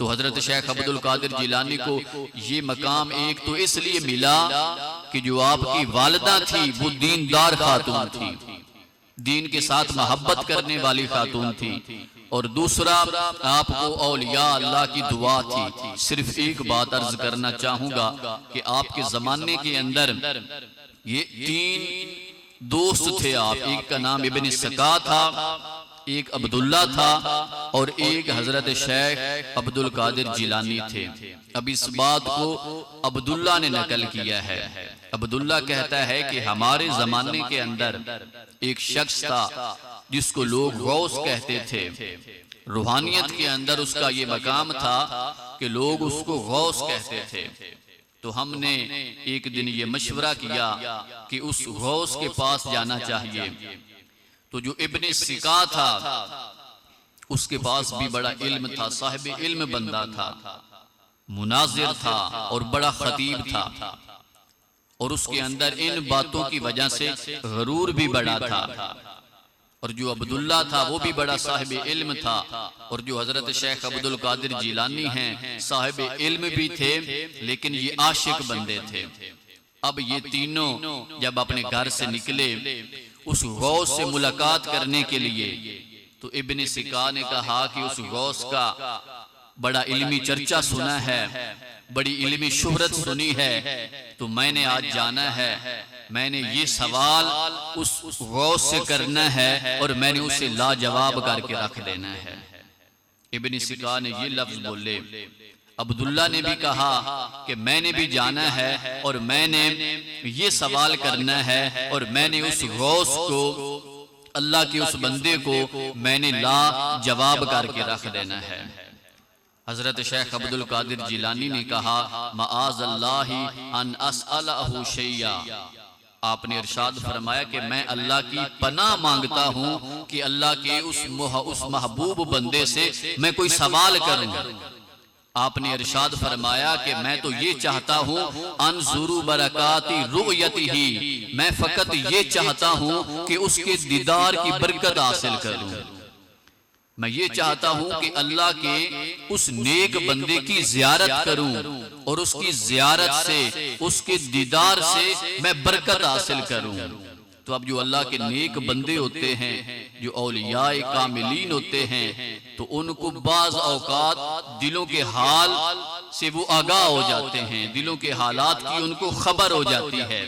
تو حضرت شیخ عبدالقادر جیلانی کو یہ مقام ایک تو اس لیے ملا کہ جو آپ کی والدہ تھی وہ دیندار خاتون تھی، دین کے ساتھ محبت کرنے والی خاتون تھی، اور دوسرا آپ کو اولیاء اللہ کی دعا تھی۔ صرف ایک بات عرض کرنا چاہوں گا کہ آپ کے زمانے کے اندر یہ 3 دوست تھے آپ، ایک کا نام ابن سکا تھا، ایک عبداللہ تھا، اور ایک حضرت شیخ عبدالقادر جیلانی تھے۔ اب اس بات کو عبداللہ نے نقل کیا ہے۔ عبداللہ کہتا ہے کہ ہمارے زمانے کے اندر ایک شخص تھا جس کو لوگ غوث کہتے تھے، روحانیت کے اندر اس کا یہ مقام تھا کہ لوگ اس کو غوث کہتے تھے۔ تو ہم نے ایک دن یہ مشورہ کیا کہ اس غوث کے پاس جانا چاہیے۔ تو جو ابن سکا تھا اس کے پاس بھی بڑا علم تھا، صاحب علم بندہ تھا، مناظر تھا اور بڑا خطیب تھا، اور اس کے اندر ان باتوں کی وجہ سے غرور بھی بڑا تھا۔ اور جو عبداللہ تھا وہ بھی بڑا صاحب علم تھا، اور جو حضرت شیخ عبدالقادر جیلانی ہیں صاحب علم بھی تھے لیکن یہ عاشق بندے تھے۔ اب یہ تینوں جب اپنے گھر سے نکلے اس غوث سے ملاقات کرنے کے لیے، تو ابن سکا نے کہا کہ اس غوث کا بڑا علمی چرچا سنا ہے، بڑی علمی شہرت سنی ہے، تو میں نے آج جانا ہے، میں نے یہ سوال اس غوث سے کرنا ہے اور میں نے اسے لاجواب کر کے رکھ دینا ہے۔ ابن سکا نے یہ لفظ بولے۔ عبداللہ نے بھی کہا کہ میں نے بھی جانا ہے اور میں نے یہ سوال کرنا ہے، اور میں نے اس غوث کو، اللہ کے اس بندے کو میں نے لا جواب کر کے رکھ دینا ہے۔ حضرت شیخ عبدالقادر جیلانی نے کہا معاذ اللہ ان اسألہ شیئا، آپ نے ارشاد فرمایا کہ میں اللہ کی پناہ مانگتا ہوں کہ اللہ کے اس محبوب بندے سے میں کوئی سوال کروں۔ آپ نے ارشاد فرمایا کہ میں تو یہ چاہتا ہوں انظروا برکاتی رؤیتہ، میں فقط یہ چاہتا ہوں کہ اس کے دیدار کی برکت حاصل کروں، میں یہ چاہتا ہوں کہ اللہ کے اس نیک بندے کی زیارت کروں اور اس کی زیارت سے، اس کے دیدار سے میں برکت حاصل کروں۔ تو اب جو اللہ کے نیک بندے ہوتے ہیں، جو اولیاء کاملین ہوتے ہیں، تو ان کو بعض اوقات دلوں کے حال سے وہ آگاہ ہو جاتے ہیں، دلوں کے حالات کی ان کو خبر ہو جاتی ہے۔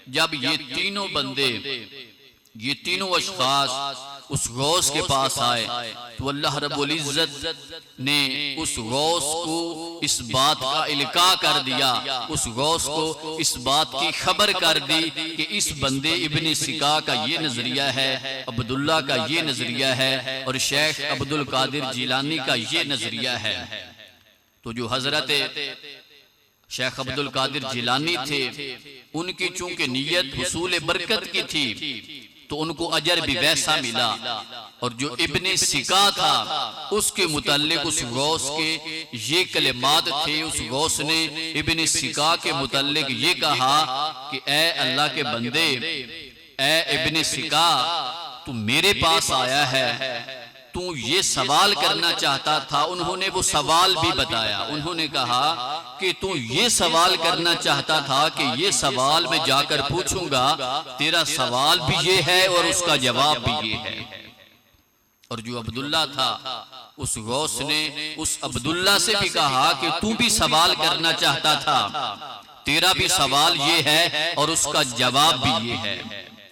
جب یہ تینوں بندے، یہ تینوں اشخاص اس غوث کے پاس آئے تو اللہ رب العزت نے اس غوث کو اس بات کا القاء کر دیا، اس غوث کو اس بات کی خبر کر دی کہ اس بندے ابن سکا کا یہ نظریہ ہے، عبداللہ کا یہ نظریہ ہے، اور شیخ عبدالقادر جیلانی کا یہ نظریہ ہے۔ تو جو حضرت شیخ عبدالقادر جیلانی تھے، ان کی چونکہ نیت حصول برکت کی تھی تو ان کو اجر بھی ویسا ملا، اور جو ابن سکا تھا اس کے متعلق اس غوث کے یہ کلمات تھے، اس غوث نے ابن سکا کے متعلق یہ کہا کہ اے اللہ کے بندے، اے ابن سکا، تو میرے پاس آیا ہے، تو یہ سوال کرنا چاہتا تھا۔ انہوں نے وہ سوال بھی بتایا، انہوں نے کہا کہ تو یہ سوال کرنا چاہتا تھا کہ یہ سوال میں جا کر پوچھوں گا، تیرا سوال بھی یہ ہے اور اس کا جواب بھی یہ ہے۔ اور جو عبداللہ تھا اس غوث نے اس عبداللہ سے بھی کہا کہ تو بھی سوال کرنا چاہتا تھا، تیرا بھی سوال یہ ہے اور اس کا جواب بھی یہ ہے۔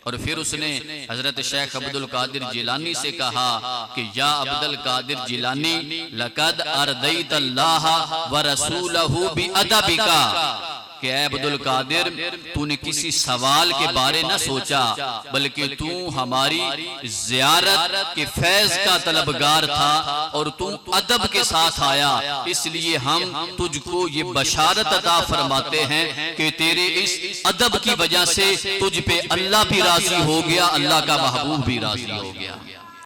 اور پھر اس نے حضرت شیخ عبدالقادر جیلانی سے کہا کہ یا عبدالقادر جیلانی لقد ارضیت اللہ ورسولہ بادبک، کہ اے عبدالقادر تو نے کسی سوال کے بارے نہ سوچا بلکہ تو ہماری زیارت کے فیض کا طلبگار تھا اور تو ادب کے ساتھ آیا، اس لیے ہم تجھ کو یہ بشارت عطا فرماتے ہیں کہ تیرے اس ادب کی وجہ سے تجھ پہ اللہ بھی راضی ہو گیا، اللہ کا محبوب بھی راضی ہو گیا۔